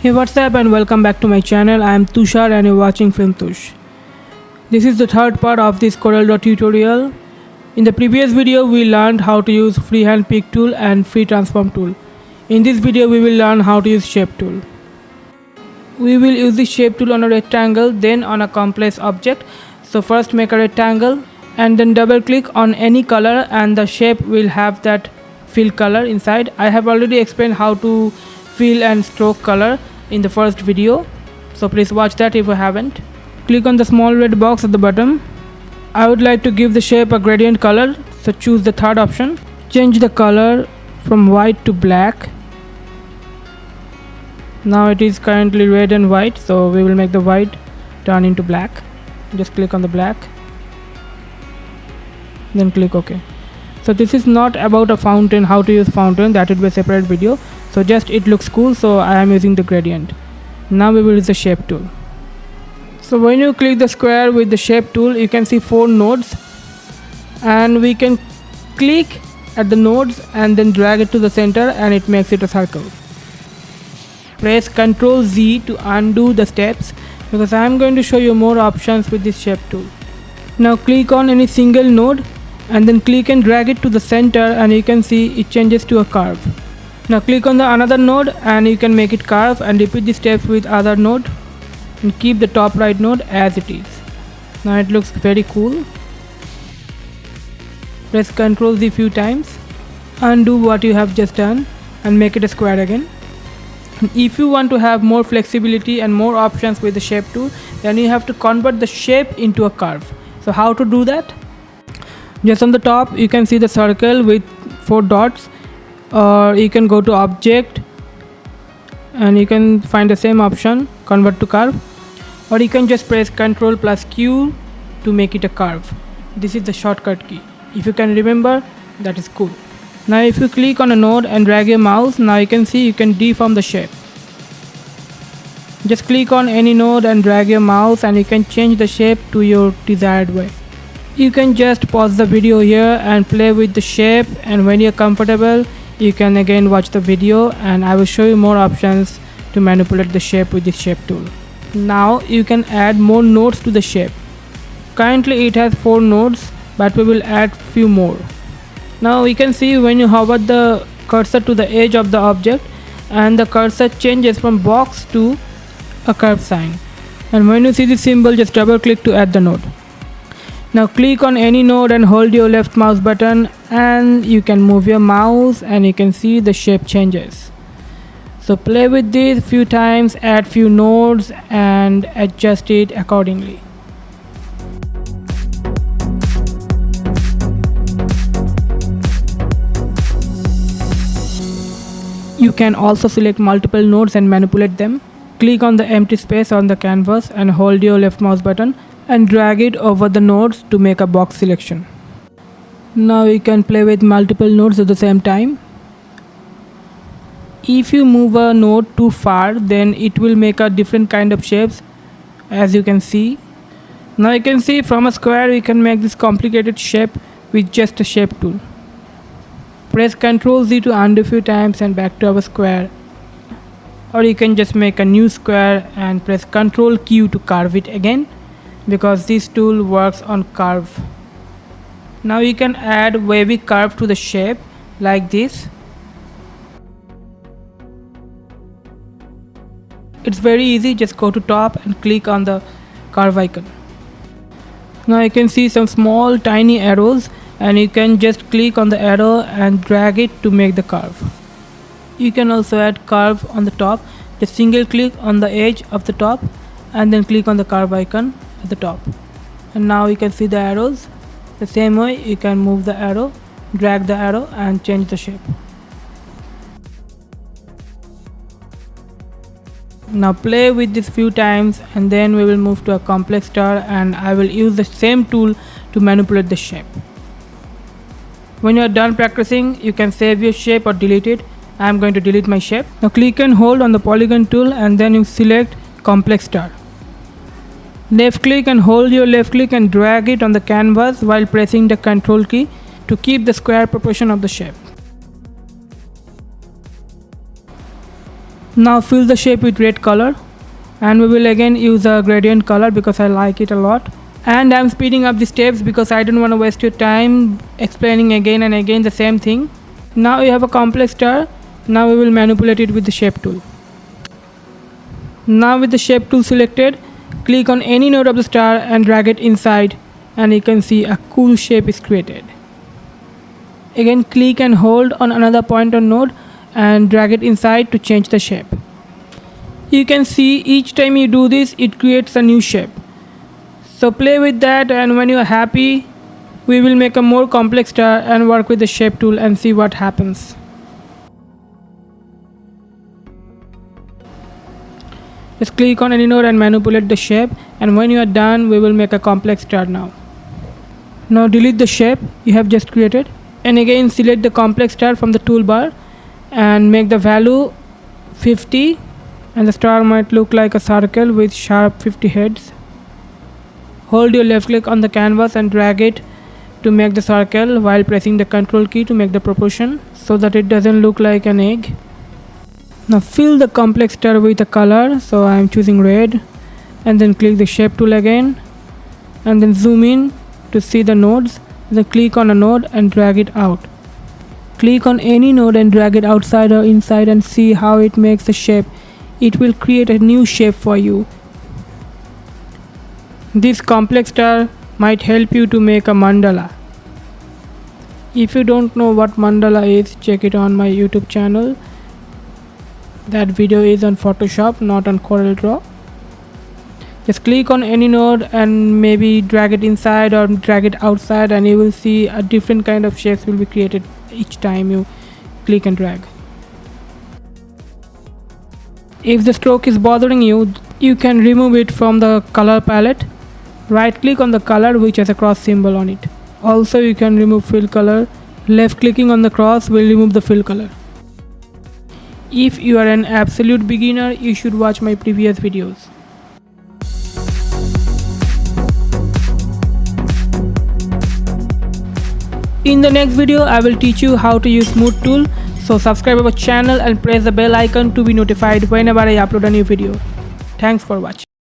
Hey, what's up and welcome back to my channel. I am Tushar and you're watching Film Tush. This is the third part of this Corel tutorial. In the previous video we learned how to use freehand pick tool and free transform tool. In this video we will learn how to use shape tool. We will use the shape tool on a rectangle, then on a complex object. So first make a rectangle and then double click on any color and the shape will have that fill color inside. I have already explained how to fill and stroke color in the first video, so please watch that if you haven't. Click on the small red box at the bottom. I would like to give the shape a gradient color, so choose the third option. Change the color from white to black. Now it is currently red and white, so we will make the white turn into black. Just click on the black, then click OK. So this is not about a fountain, how to use fountain, that would be a separate video. So just it looks cool, so I am using the gradient. Now we will use the shape tool. So when you click the square with the shape tool, you can see 4 nodes, and we can click at the nodes and then drag it to the center and it makes it a circle. Press Ctrl Z to undo the steps, because I am going to show you more options with this shape tool. Now click on any single node and then click and drag it to the center, and you can see it changes to a curve. Now click on the another node and you can make it curve, and repeat the steps with other node and keep the top right node as it is. Now it looks very cool. Press Ctrl Z few times, undo what you have just done and make it a square again. If you want to have more flexibility and more options with the shape tool, then you have to convert the shape into a curve. So how to do that? Just on the top you can see the circle with 4 dots, or you can go to object and you can find the same option, convert to curve, or you can just press Ctrl plus Q to make it a curve. This is the shortcut key. If you can remember, that is cool. Now if you click on a node and drag your mouse, now you can see you can deform the shape. Just click on any node and drag your mouse and you can change the shape to your desired way. You can just pause the video here and play with the shape, and when you're comfortable you can again watch the video, and I will show you more options to manipulate the shape with this shape tool. Now you can add more nodes to the shape. Currently it has 4 nodes, but we will add few more. Now you can see when you hover the cursor to the edge of the object, and the cursor changes from box to a curve sign, and when you see the symbol, just double click to add the node. Now click on any node and hold your left mouse button, and you can move your mouse and you can see the shape changes. So play with this few times, add few nodes and adjust it accordingly. You can also select multiple nodes and manipulate them. Click on the empty space on the canvas and hold your left mouse button and drag it over the nodes to make a box selection. Now you can play with multiple nodes at the same time. If you move a node too far, then it will make a different kind of shapes, as you can see. Now you can see from a square we can make this complicated shape with just a shape tool. Press Ctrl Z to undo few times and back to our square. Or you can just make a new square and press Ctrl Q to carve it again, because this tool works on curve. Now you can add wavy curve to the shape like this. It's very easy, just go to top and click on the curve icon. Now you can see some small tiny arrows, and you can just click on the arrow and drag it to make the curve. You can also add curve on the top. Just single click on the edge of the top and then click on the curve icon at the top, and now you can see the arrows. The same way you can move the arrow, drag the arrow and change the shape. Now play with this few times, and then we will move to a complex star, and I will use the same tool to manipulate the shape. When you are done practicing, you can save your shape or delete it. I am going to delete my shape. Now click and hold on the polygon tool and then you select complex star. Left click and hold your left click and drag it on the canvas while pressing the Ctrl key to keep the square proportion of the shape. Now fill the shape with red color, and we will again use a gradient color because I like it a lot. And I'm speeding up the steps because I don't want to waste your time explaining again and again the same thing. Now we have a complex star. Now we will manipulate it with the shape tool. Now with the shape tool selected, click on any node of the star and drag it inside, and you can see a cool shape is created. Again, click and hold on another point or node and drag it inside to change the shape. You can see each time you do this, it creates a new shape. So play with that, and when you are happy, we will make a more complex star and work with the shape tool and see what happens. Just click on any node and manipulate the shape, and when you are done, we will make a complex star now. Now delete the shape you have just created, and again select the complex star from the toolbar and make the value 50, and the star might look like a circle with sharp 50 heads. Hold your left click on the canvas and drag it to make the circle while pressing the Ctrl key to make the proportion so that it doesn't look like an egg. Now fill the complex star with a color, so I am choosing red, and then click the shape tool again, and then zoom in to see the nodes. Then click on a node and drag it out. Click on any node and drag it outside or inside and see how it makes a shape. It will create a new shape for you. This complex star might help you to make a mandala. If you don't know what mandala is, check it on my YouTube channel. That video is on Photoshop, not on CorelDRAW. Just click on any node and maybe drag it inside or drag it outside, and you will see a different kind of shapes will be created each time you click and drag. If the stroke is bothering you, you can remove it from the color palette. Right click on the color which has a cross symbol on it. Also you can remove fill color. Left clicking on the cross will remove the fill color. If you are an absolute beginner, you should watch my previous videos. In the next video, I will teach you how to use smooth tool. So subscribe our channel and press the bell icon to be notified whenever I upload a new video. Thanks for watching.